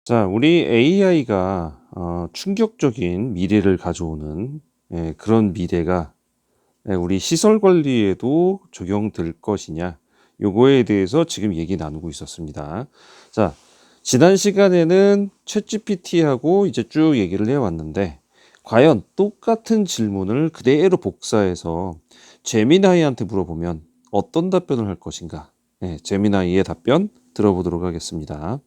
자, 우리 AI가 충격적인 미래를 가져오는 그런 미래가 우리 시설 관리에도 적용될 것이냐, 요거에 대해서 지금 얘기 나누고 있었습니다. 자, 지난 시간에는 챗GPT하고 이제 쭉 얘기를 해왔는데, 과연 똑같은 질문을 그대로 복사해서 제미나이한테 물어보면 어떤 답변을 할 것인가? 제미나이의 답변 들어보도록 하겠습니다.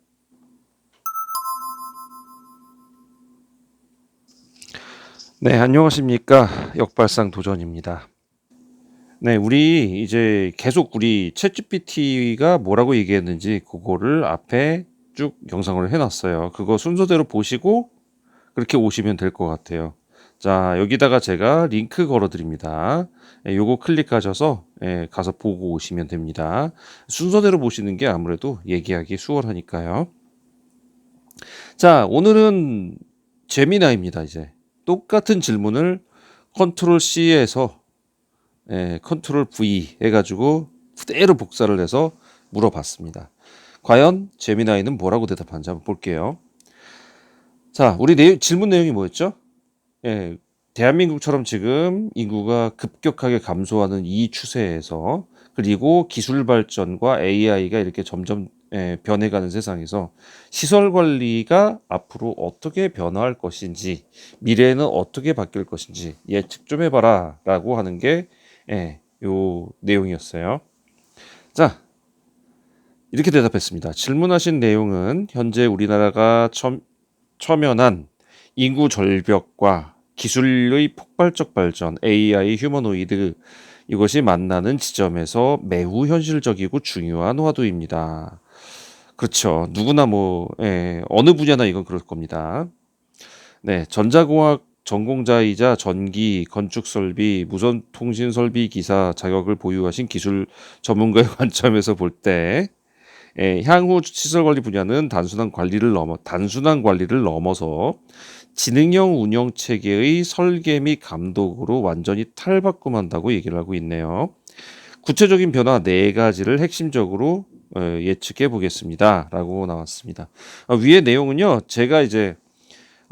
네, 안녕하십니까. 역발상 도전입니다. 네, 우리 이제 계속 우리 챗GPT가 뭐라고 얘기했는지 그거를 앞에 쭉 영상을 해놨어요. 그거 순서대로 보시고 그렇게 오시면 될 것 같아요. 자, 여기다가 제가 링크 걸어드립니다. 요거 클릭하셔서 가서 보고 오시면 됩니다. 순서대로 보시는 게 아무래도 얘기하기 수월하니까요. 자, 오늘은 제미나입니다. 이제 똑같은 질문을 컨트롤 C에서 컨트롤 V 해가지고 그대로 복사를 해서 물어봤습니다. 과연 제미나이는 뭐라고 대답하는지 한번 볼게요. 자, 우리 질문 내용이 뭐였죠? 예, 대한민국처럼 지금 인구가 급격하게 감소하는 이 추세에서, 그리고 기술 발전과 AI가 이렇게 점점 변해가는 세상에서 시설 관리가 앞으로 어떻게 변화할 것인지, 미래에는 어떻게 바뀔 것인지 예측 좀 해봐라 라고 하는 게 요 내용이었어요. 자, 이렇게 대답했습니다. 질문하신 내용은 현재 우리나라가 처면한 인구 절벽과 기술의 폭발적 발전, AI, 휴머노이드, 이것이 만나는 지점에서 매우 현실적이고 중요한 화두입니다. 그렇죠. 누구나 어느 분야나 이건 그럴 겁니다. 네, 전자공학 전공자이자 전기, 건축 설비, 무선 통신 설비 기사 자격을 보유하신 기술 전문가의 관점에서 볼 때, 향후 시설 관리 분야는 단순한 관리를 넘어서 지능형 운영 체계의 설계 및 감독으로 완전히 탈바꿈한다고 얘기를 하고 있네요. 구체적인 변화 네 가지를 핵심적으로 예측해 보겠습니다라고 나왔습니다. 위의 내용은요, 제가 이제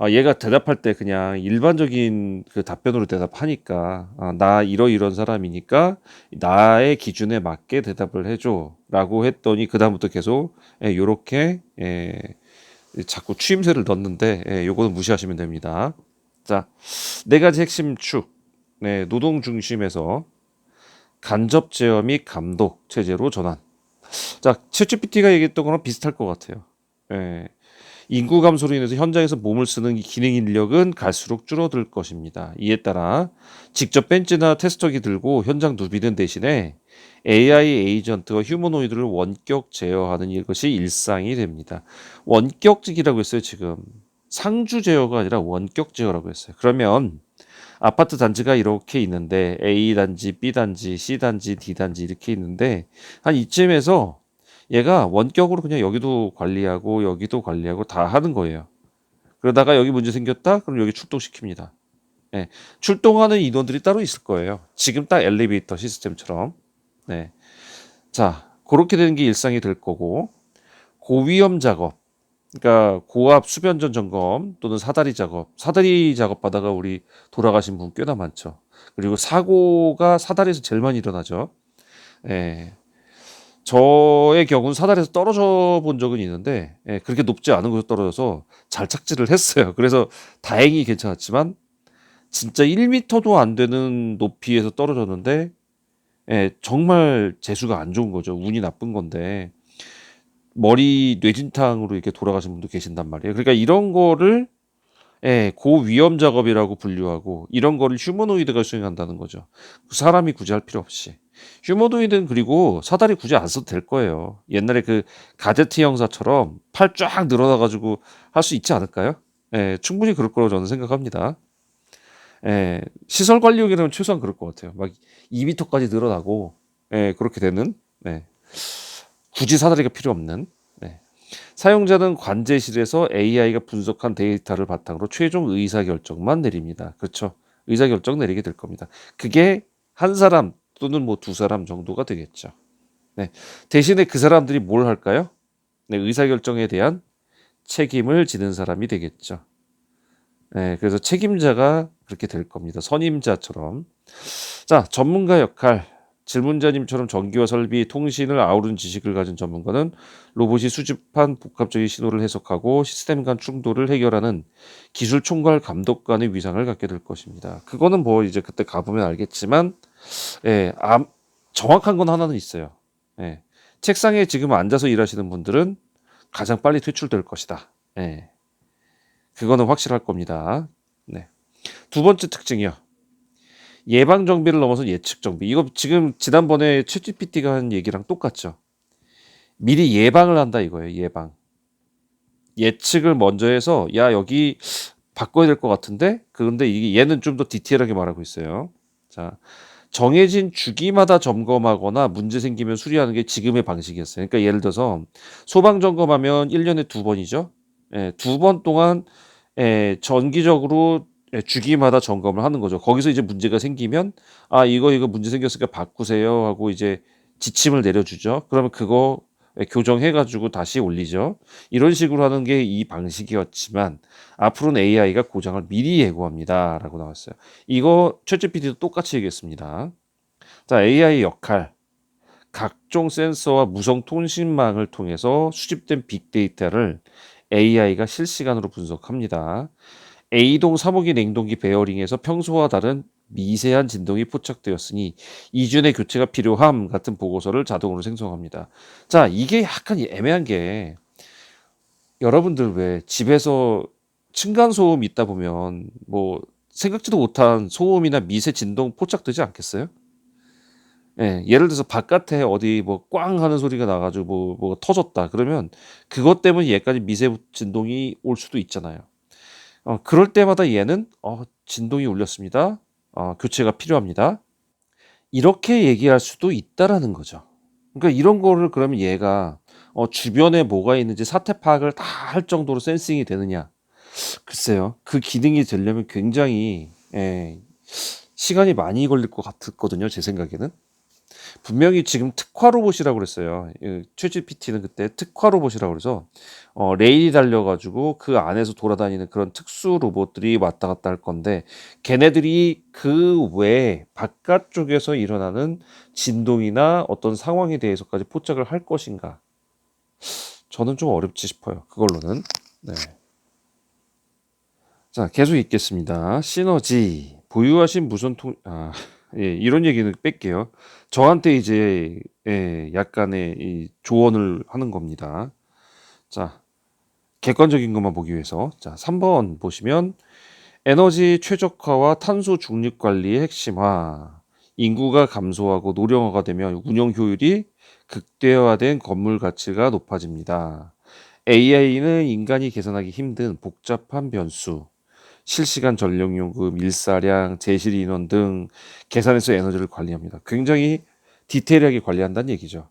얘가 대답할 때 그냥 일반적인 그 답변으로 대답하니까, 나 이런 사람이니까 나의 기준에 맞게 대답을 해줘라고 했더니 그다음부터 계속 요렇게 자꾸 추임새를 넣는데, 요거는 무시하시면 됩니다. 자, 네 가지 핵심 축. 네, 노동 중심에서 간접 제어 및 감독 체제로 전환. 자, 챗GPT가 얘기했던 거랑 비슷할 것 같아요. 예, 인구 감소로 인해서 현장에서 몸을 쓰는 기능 인력은 갈수록 줄어들 것입니다. 이에 따라 직접 벤치나 테스터기 들고 현장 누비는 대신에 AI 에이전트와 휴머노이드를 원격 제어하는 이것이 일상이 됩니다. 원격직이라고 했어요, 지금. 상주 제어가 아니라 원격 제어라고 했어요. 그러면 아파트 단지가 이렇게 있는데 A 단지, B 단지, C 단지, D 단지 이렇게 있는데, 한 이쯤에서 얘가 원격으로 그냥 여기도 관리하고 여기도 관리하고 다 하는 거예요. 그러다가 여기 문제 생겼다? 그럼 여기 출동시킵니다. 예, 출동하는 인원들이 따로 있을 거예요. 지금 딱 엘리베이터 시스템처럼. 네. 자, 그렇게 되는 게 일상이 될 거고, 고위험 작업, 그러니까 고압 수변전 점검 또는 사다리 작업 하다가 우리 돌아가신 분 꽤나 많죠. 그리고 사고가 사다리에서 제일 많이 일어나죠. 예. 저의 경우는 사다리에서 떨어져 본 적은 있는데, 그렇게 높지 않은 곳에 떨어져서 잘 착지를 했어요. 그래서 다행히 괜찮았지만, 진짜 1m도 안 되는 높이에서 떨어졌는데, 정말 재수가 안 좋은 거죠. 운이 나쁜 건데, 머리 뇌진탕으로 이렇게 돌아가신 분도 계신단 말이에요. 그러니까 이런 거를 고위험 작업이라고 분류하고, 이런 거를 휴머노이드가 수행한다는 거죠. 사람이 굳이 할 필요 없이. 휴머노이드는 그리고 사다리 굳이 안 써도 될 거예요. 옛날에 그 가제트 형사처럼 팔 쫙 늘어나가지고 할 수 있지 않을까요? 충분히 그럴 거라고 저는 생각합니다. 시설 관리용이라면 최소한 그럴 것 같아요. 막 2m까지 늘어나고, 그렇게 되는, 굳이 사다리가 필요 없는. 네. 사용자는 관제실에서 AI가 분석한 데이터를 바탕으로 최종 의사결정만 내립니다. 그렇죠. 의사결정 내리게 될 겁니다. 그게 한 사람 또는 뭐 두 사람 정도가 되겠죠. 네. 대신에 그 사람들이 뭘 할까요? 네, 의사결정에 대한 책임을 지는 사람이 되겠죠. 그래서 책임자가 그렇게 될 겁니다. 선임자처럼. 자, 전문가 역할. 질문자님처럼 전기와 설비, 통신을 아우르는 지식을 가진 전문가는 로봇이 수집한 복합적인 신호를 해석하고 시스템 간 충돌을 해결하는 기술 총괄 감독관의 위상을 갖게 될 것입니다. 그거는 뭐 이제 그때 가보면 알겠지만, 정확한 건 하나는 있어요. 책상에 지금 앉아서 일하시는 분들은 가장 빨리 퇴출될 것이다. 그거는 확실할 겁니다. 네. 두 번째 특징이요. 예방 정비를 넘어서 예측 정비. 이거 지금 지난번에 챗GPT가 한 얘기랑 똑같죠. 미리 예방을 한다 이거예요. 예방. 예측을 먼저 해서 야 여기 바꿔야 될 것 같은데 그런데 이게 얘는 좀 더 디테일하게 말하고 있어요. 자, 정해진 주기마다 점검하거나 문제 생기면 수리하는 게 지금의 방식이었어요. 그러니까 예를 들어서 소방 점검하면 1년에 2번이죠. 2번 동안 정기적으로 주기마다 점검을 하는 거죠. 거기서 이제 문제가 생기면 이거 문제 생겼으니까 바꾸세요 하고 이제 지침을 내려주죠. 그러면 그거 교정해 가지고 다시 올리죠. 이런 식으로 하는 게 이 방식이었지만 앞으로는 AI가 고장을 미리 예고합니다라고 나왔어요. 이거 챗GPT도 똑같이 얘기했습니다. 자, AI 역할. 각종 센서와 무선 통신망을 통해서 수집된 빅데이터를 AI가 실시간으로 분석합니다. A동 3호기 냉동기 베어링에서 평소와 다른 미세한 진동이 포착되었으니 이중의 교체가 필요함 같은 보고서를 자동으로 생성합니다. 자, 이게 약간 애매한 게 여러분들 왜 집에서 층간소음 있다 보면 뭐 생각지도 못한 소음이나 미세 진동 포착되지 않겠어요? 예를 들어서 바깥에 어디 뭐 꽝 하는 소리가 나가지고 뭐가 터졌다 그러면 그것 때문에 얘까지 미세 진동이 올 수도 있잖아요. 그럴 때마다 얘는 진동이 울렸습니다. 교체가 필요합니다. 이렇게 얘기할 수도 있다라는 거죠. 그러니까 이런 거를 그러면 얘가 주변에 뭐가 있는지 사태 파악을 다 할 정도로 센싱이 되느냐? 글쎄요. 그 기능이 되려면 굉장히 시간이 많이 걸릴 것 같았거든요. 제 생각에는. 분명히 지금 특화 로봇이라고 그랬어요. 챗GPT는 그때 특화 로봇이라고 그래서 레일이 달려가지고 그 안에서 돌아다니는 그런 특수 로봇들이 왔다 갔다 할 건데 걔네들이 그 외에 바깥쪽에서 일어나는 진동이나 어떤 상황에 대해서까지 포착을 할 것인가? 저는 좀 어렵지 싶어요. 그걸로는. 네. 자, 계속 읽겠습니다. 시너지 보유하신 무선 이런 얘기는 뺄게요. 저한테 이제 약간의 이 조언을 하는 겁니다. 자, 객관적인 것만 보기 위해서. 자, 3번 보시면 에너지 최적화와 탄소 중립 관리의 핵심화. 인구가 감소하고 노령화가 되면 운영 효율이 극대화된 건물 가치가 높아집니다. AI는 인간이 계산하기 힘든 복잡한 변수, 실시간 전력요금, 일사량, 제실 인원 등 계산해서 에너지를 관리합니다. 굉장히 디테일하게 관리한다는 얘기죠.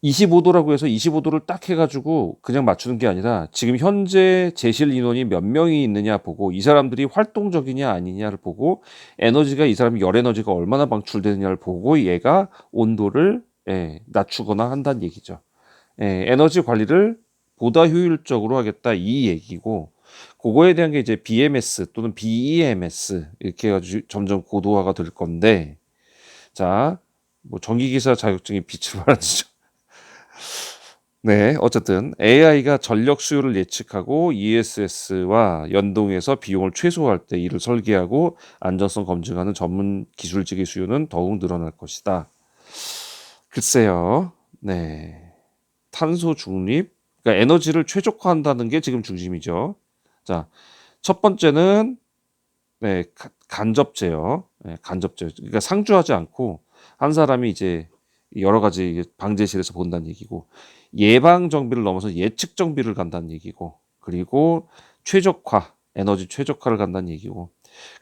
25도라고 해서 25도를 딱 해가지고 그냥 맞추는 게 아니라 지금 현재 제실 인원이 몇 명이 있느냐 보고 이 사람들이 활동적이냐 아니냐를 보고 에너지가 이 사람이 열 에너지가 얼마나 방출되느냐를 보고 얘가 온도를 낮추거나 한다는 얘기죠. 에너지 관리를 보다 효율적으로 하겠다 이 얘기고 그거에 대한 게 이제 BMS 또는 BEMS 이렇게 해가지고 점점 고도화가 될 건데 자, 뭐 전기기사 자격증이 빛을 발하죠. 네, 어쨌든 AI가 전력 수요를 예측하고 ESS와 연동해서 비용을 최소화할 때 이를 설계하고 안전성 검증하는 전문 기술직의 수요는 더욱 늘어날 것이다. 글쎄요. 네. 탄소 중립, 그러니까 에너지를 최적화한다는 게 지금 중심이죠. 자, 첫 번째는 간접제요. 간접제. 그러니까 상주하지 않고 한 사람이 이제 여러 가지 방제실에서 본다는 얘기고 예방 정비를 넘어서 예측 정비를 간다는 얘기고 그리고 최적화, 에너지 최적화를 간다는 얘기고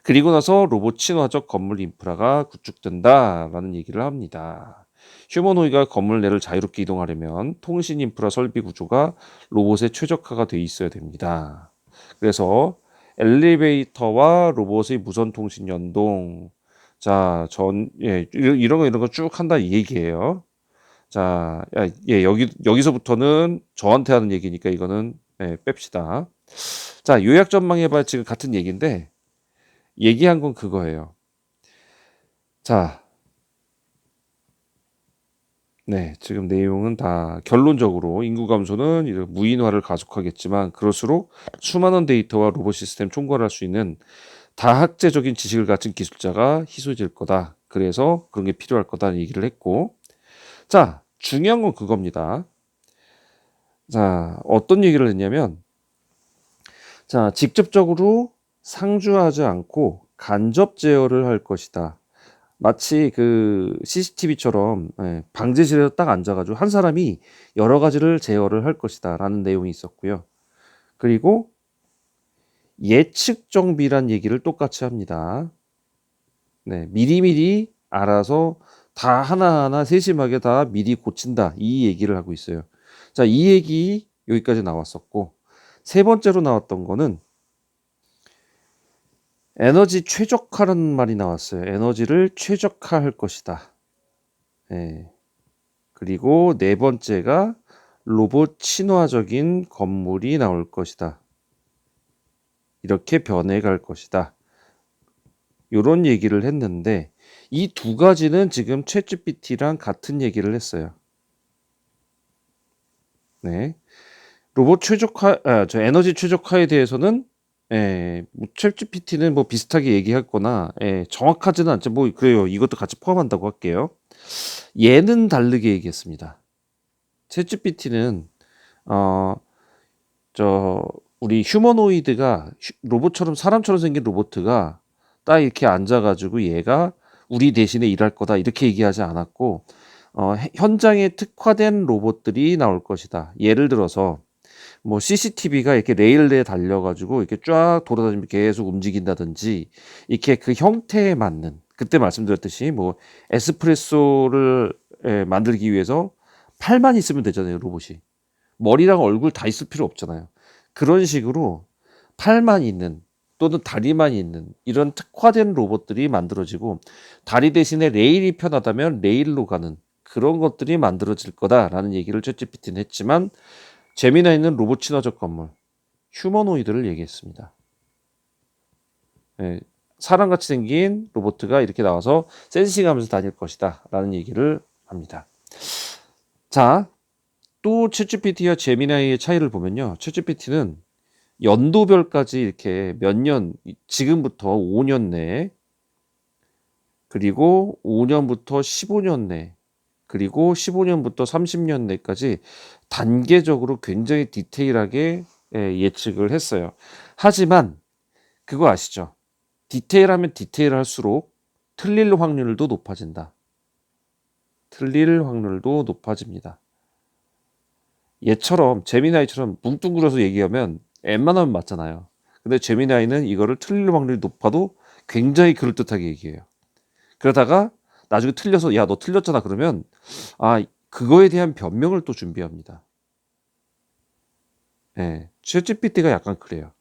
그리고 나서 로봇 친화적 건물 인프라가 구축된다라는 얘기를 합니다. 휴머노이가 건물 내를 자유롭게 이동하려면 통신 인프라 설비 구조가 로봇에 최적화가 돼 있어야 됩니다. 그래서 엘리베이터와 로봇의 무선 통신 연동, 자, 이런 거 쭉 한다 이 얘기예요. 자, 여기서부터는 저한테 하는 얘기니까 이거는 뺍시다. 자, 요약 전망해봐 지금 같은 얘기인데 얘기한 건 그거예요. 자, 지금 내용은 다 결론적으로 인구 감소는 이런 무인화를 가속하겠지만 그럴수록 수많은 데이터와 로봇 시스템 총괄할 수 있는 다학제적인 지식을 가진 기술자가 희소해질 거다. 그래서 그런 게 필요할 거다는 얘기를 했고, 자, 중요한 건 그겁니다. 자, 어떤 얘기를 했냐면, 자, 직접적으로 상주하지 않고 간접 제어를 할 것이다. 마치 그 CCTV처럼 방제실에서 딱 앉아가지고 한 사람이 여러 가지를 제어를 할 것이다 라는 내용이 있었고요. 그리고 예측 정비란 얘기를 똑같이 합니다. 미리미리 알아서 다 하나하나 세심하게 다 미리 고친다 이 얘기를 하고 있어요. 자, 이 얘기 여기까지 나왔었고 세 번째로 나왔던 거는 에너지 최적화라는 말이 나왔어요. 에너지를 최적화할 것이다. 그리고 네 번째가 로봇 친화적인 건물이 나올 것이다. 이렇게 변해갈 것이다. 이런 얘기를 했는데 이 두 가지는 지금 챗GPT랑 같은 얘기를 했어요. 로봇 저 에너지 최적화에 대해서는 챗GPT는 뭐 비슷하게 얘기했거나 정확하지는 않죠. 뭐 그래요. 이것도 같이 포함한다고 할게요. 얘는 다르게 얘기했습니다. 챗GPT는 우리 휴머노이드가 로봇처럼 사람처럼 생긴 로봇가 딱 이렇게 앉아가지고 얘가 우리 대신에 일할 거다 이렇게 얘기하지 않았고 현장에 특화된 로봇들이 나올 것이다. 예를 들어서 뭐 CCTV가 이렇게 레일에 달려가지고 이렇게 쫙 돌아다니면 계속 움직인다든지 이렇게 그 형태에 맞는 그때 말씀드렸듯이 뭐 에스프레소를 만들기 위해서 팔만 있으면 되잖아요. 로봇이 머리랑 얼굴 다 있을 필요 없잖아요. 그런 식으로 팔만 있는 또는 다리만 있는 이런 특화된 로봇들이 만들어지고 다리 대신에 레일이 편하다면 레일로 가는 그런 것들이 만들어질 거다라는 얘기를 챗GPT는 했지만 제미나이는 로봇 친화적 건물 휴머노이드를 얘기했습니다. 사람같이 생긴 로봇가 이렇게 나와서 센싱하면서 다닐 것이다 라는 얘기를 합니다. 자, 또 챗GPT와 제미나이의 차이를 보면요. 챗GPT는 연도별까지 이렇게 몇 년, 지금부터 5년 내에, 그리고 5년부터 15년 내, 그리고 15년부터 30년 내까지 단계적으로 굉장히 디테일하게 예측을 했어요. 하지만 그거 아시죠? 디테일하면 디테일할수록 틀릴 확률도 높아진다. 틀릴 확률도 높아집니다. 얘처럼 제미나이처럼 뭉뚱그려서 얘기하면 웬만하면 맞잖아요. 근데 제미나이는 이거를 틀릴 확률이 높아도 굉장히 그럴듯하게 얘기해요. 그러다가 나중에 틀려서 야 너 틀렸잖아 그러면 그거에 대한 변명을 또 준비합니다. 챗GPT가 약간 그래요.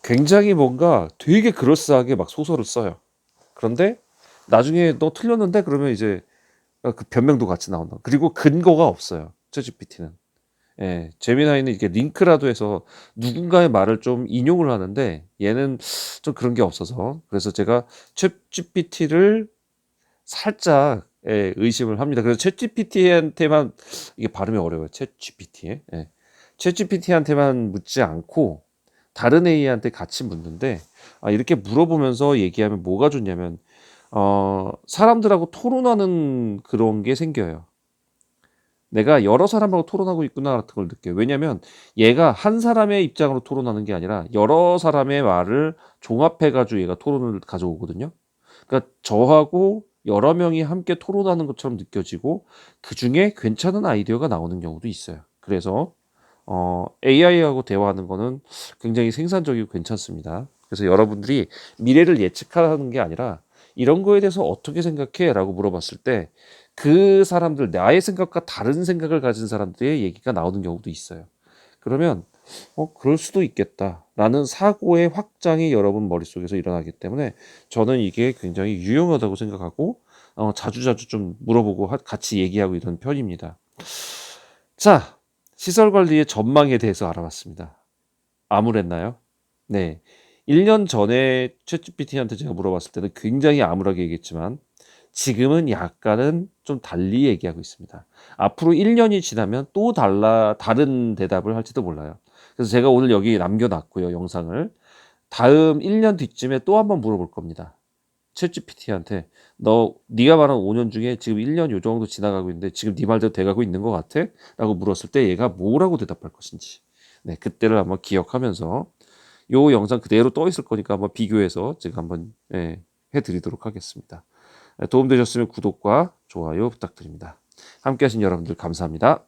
굉장히 뭔가 되게 그럴싸하게 막 소설을 써요. 그런데 나중에 너 틀렸는데 그러면 이제 그 변명도 같이 나온다. 그리고 근거가 없어요. 챗GPT는. 제미나이는 이렇게 링크라도 해서 누군가의 말을 좀 인용을 하는데 얘는 좀 그런 게 없어서 그래서 제가 챗GPT를 살짝 의심을 합니다. 그래서 챗GPT한테만 이게 발음이 어려워요. 챗GPT에. 챗GPT한테만 묻지 않고 다른 AI한테 같이 묻는데 이렇게 물어보면서 얘기하면 뭐가 좋냐면 사람들하고 토론하는 그런 게 생겨요. 내가 여러 사람하고 토론하고 있구나 같은 걸 느껴요. 왜냐면 얘가 한 사람의 입장으로 토론하는 게 아니라 여러 사람의 말을 종합해가지고 얘가 토론을 가져오거든요. 그러니까 저하고 여러 명이 함께 토론하는 것처럼 느껴지고 그 중에 괜찮은 아이디어가 나오는 경우도 있어요. 그래서 AI하고 대화하는 거는 굉장히 생산적이고 괜찮습니다. 그래서 여러분들이 미래를 예측하는 게 아니라 이런 거에 대해서 어떻게 생각해? 라고 물어봤을 때 그 사람들, 나의 생각과 다른 생각을 가진 사람들의 얘기가 나오는 경우도 있어요. 그러면 그럴 수도 있겠다라는 사고의 확장이 여러분 머릿속에서 일어나기 때문에 저는 이게 굉장히 유용하다고 생각하고 자주자주 좀 물어보고 같이 얘기하고 이런 편입니다. 자, 시설 관리의 전망에 대해서 알아봤습니다. 암울했나요? 네. 1년 전에 챗GPT한테 제가 물어봤을 때는 굉장히 암울하게 얘기했지만 지금은 약간은 좀 달리 얘기하고 있습니다. 앞으로 1년이 지나면 또 다른 대답을 할지도 몰라요. 그래서 제가 오늘 여기 남겨 놨고요, 영상을. 다음 1년 뒤쯤에 또 한번 물어볼 겁니다. 챗GPT한테 네가 말한 5년 중에 지금 1년 요 정도 지나가고 있는데 지금 네 말대로 돼가고 있는 것 같아? 라고 물었을 때 얘가 뭐라고 대답할 것인지. 네, 그때를 한번 기억하면서 요 영상 그대로 떠 있을 거니까 한번 비교해서 제가 한번 해드리도록 하겠습니다. 도움되셨으면 구독과 좋아요 부탁드립니다. 함께 하신 여러분들 감사합니다.